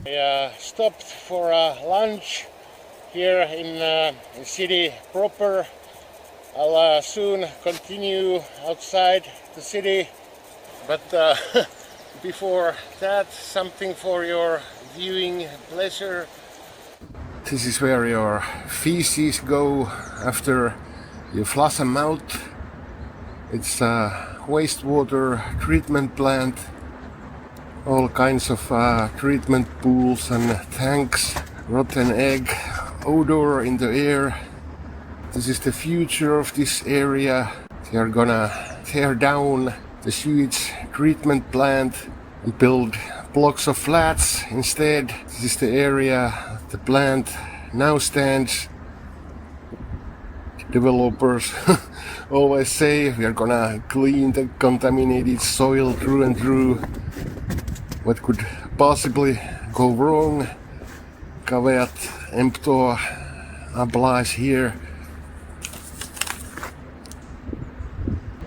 I stopped for lunch here in the city proper. I'll soon continue outside the city, but before that, something for your viewing pleasure. This is where your feces go after you flush them out. It's a wastewater treatment plant. All kinds of treatment pools and tanks, rotten egg, odor in the air. This is the future of this area. They are gonna tear down the sewage treatment plant and build blocks of flats instead. This is the area the plant now stands. Developers always say we are gonna clean the contaminated soil through and through. What could possibly go wrong? Kaveat emptor applies here.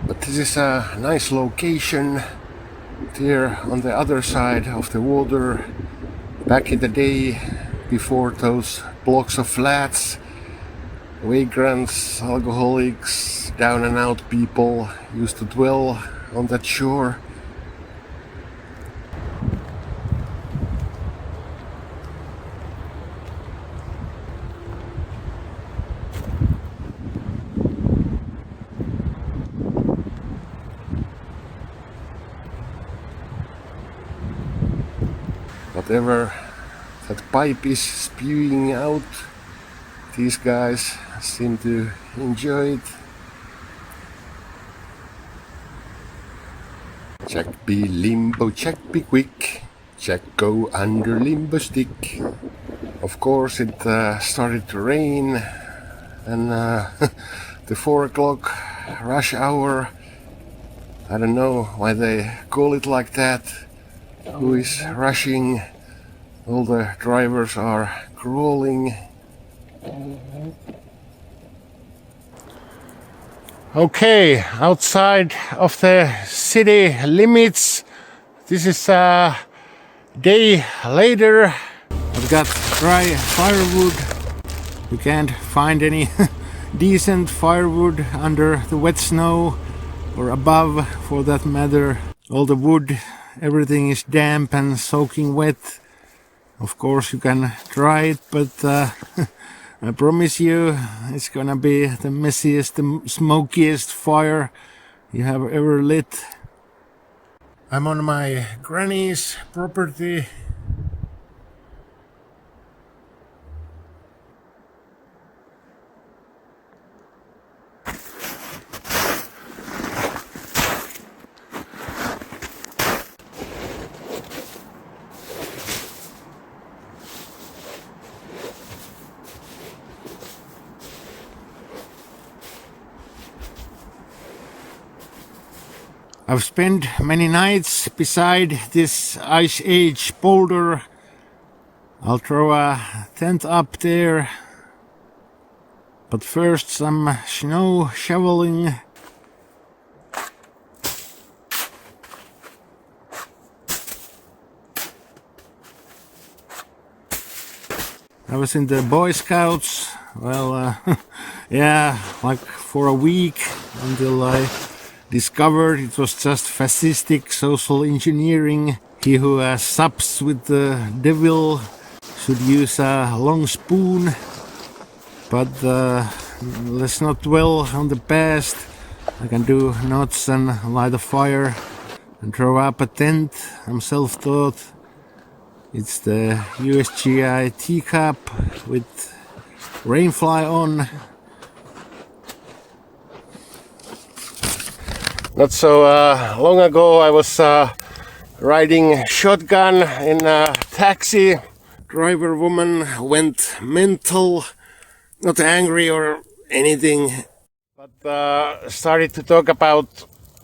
But this is a nice location there on the other side of the water. Back in the day, before those blocks of flats, vagrants, alcoholics, down and out people used to dwell on that shore. Whatever that pipe is spewing out, these guys seem to enjoy it. Jack be limbo, Jack be quick, Jack go under limbo stick. Of course it started to rain, and the 4 o'clock rush hour, I don't know why they call it like that. Who is rushing? All the drivers are crawling. Okay, outside of the city limits. This is a day later. I've got dry firewood. You can't find any decent firewood under the wet snow, or above for that matter. All the wood, everything is damp and soaking wet. Of course you can try it, but I promise you it's gonna be the messiest, the smokiest fire you have ever lit. I'm on my granny's property. I've spent many nights beside this Ice Age boulder. I'll throw a tent up there. But first some snow shoveling. I was in the Boy Scouts, well, yeah, like for a week, until I discovered it was just fascistic social engineering. He who sups with the devil should use a long spoon. But let's not dwell on the past. I can do knots and light a fire and throw up a tent. I'm self-taught. It's the USGI teacup with rainfly on. Not so long ago I was riding shotgun in a taxi. Driver woman went mental, not angry or anything, but started to talk about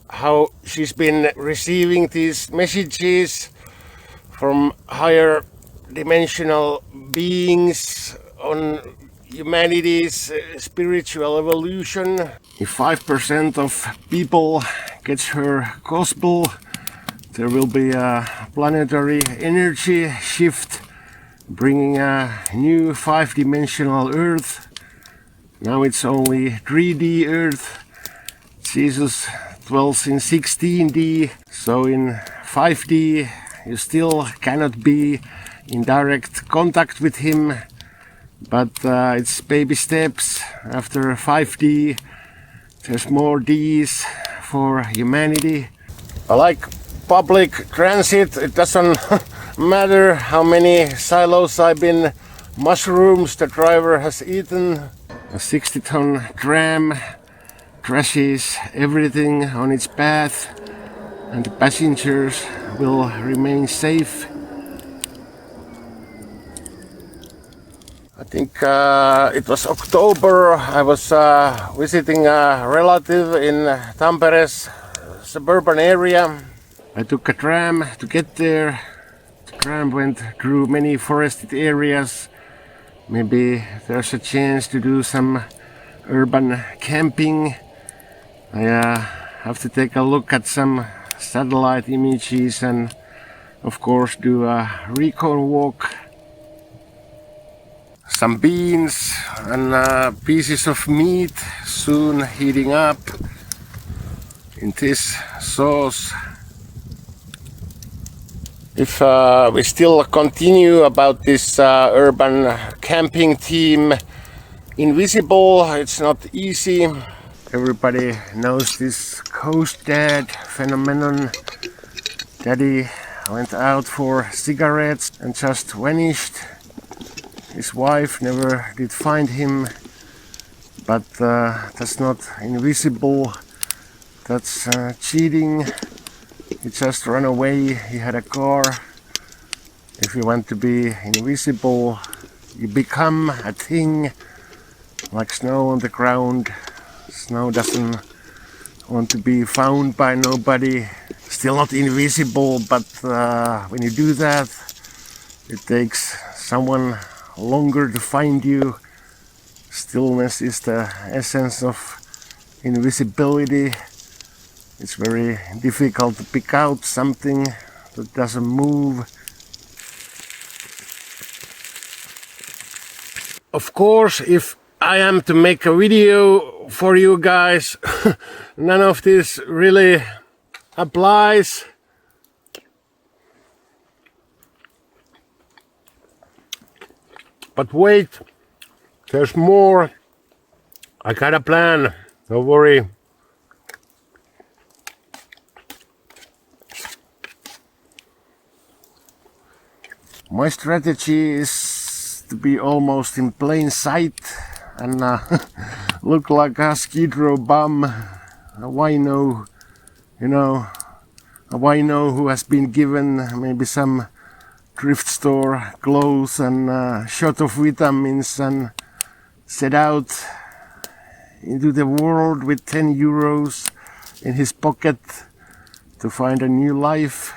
how she's been receiving these messages from higher dimensional beings on humanity's spiritual evolution. If 5% of people gets her gospel, there will be a planetary energy shift bringing a new 5-dimensional Earth. Now it's only 3D Earth. Jesus dwells in 16D, so in 5D you still cannot be in direct contact with him, but it's baby steps. After 5D there's more Ds for humanity. I like public transit. It doesn't matter how many psilocybin mushrooms the driver has eaten. A 60-ton tram crashes everything on its path, and the passengers will remain safe. I think it was October. I was visiting a relative in Tampere's suburban area. I took a tram to get there. The tram went through many forested areas. Maybe there's a chance to do some urban camping. I have to take a look at some satellite images and of course do a recon walk. Some beans and pieces of meat soon heating up in this sauce. If we still continue about this urban camping team, Invisible, it's not easy. Everybody knows this Ghost Dad phenomenon. Daddy went out for cigarettes and just vanished. His wife never did find him, but that's not invisible. That's cheating. He just ran away. He had a car. If you want to be invisible, you become a thing, like snow on the ground. Snow doesn't want to be found by nobody. Still not invisible, but when you do that, it takes someone longer to find you. Stillness is the essence of invisibility. It's very difficult to pick out something that doesn't move. Of course, if I am to make a video for you guys, none of this really applies. But wait, there's more. I got a plan, don't worry. My strategy is to be almost in plain sight and look like a Skid Row bum, a wino, you know, a wino who has been given maybe some thrift store clothes and a shot of vitamins and set out into the world with 10 euros in his pocket to find a new life.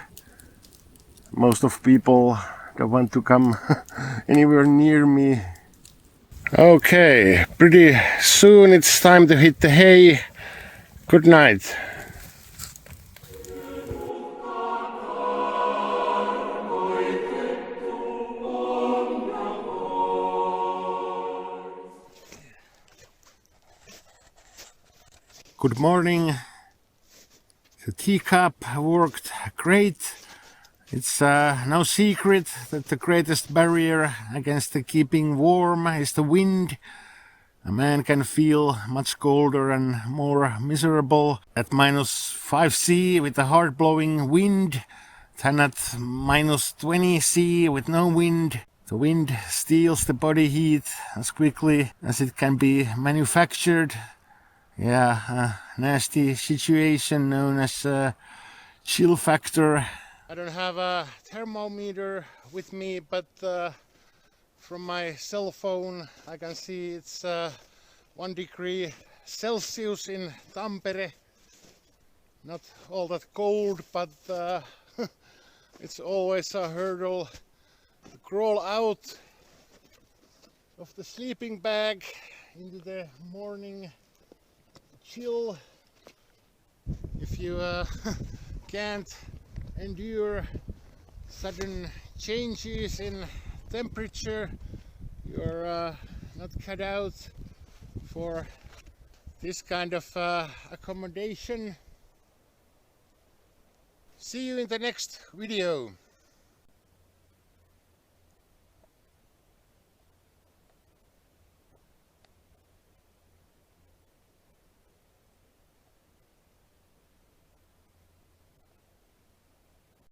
Most of people don't want to come anywhere near me. Okay, pretty soon it's time to hit the hay. Good night. Good morning. The teacup worked great. It's no secret that the greatest barrier against the keeping warm is the wind. A man can feel much colder and more miserable at -5°C with a hard-blowing wind than at -20°C with no wind. The wind steals the body heat as quickly as it can be manufactured. Yeah, a nasty situation known as chill factor. I don't have a thermometer with me, but from my cell phone I can see it's 1 degree Celsius in Tampere. Not all that cold, but it's always a hurdle to crawl out of the sleeping bag into the morning chill. If you can't endure sudden changes in temperature. You're not cut out for this kind of accommodation. See you in the next video.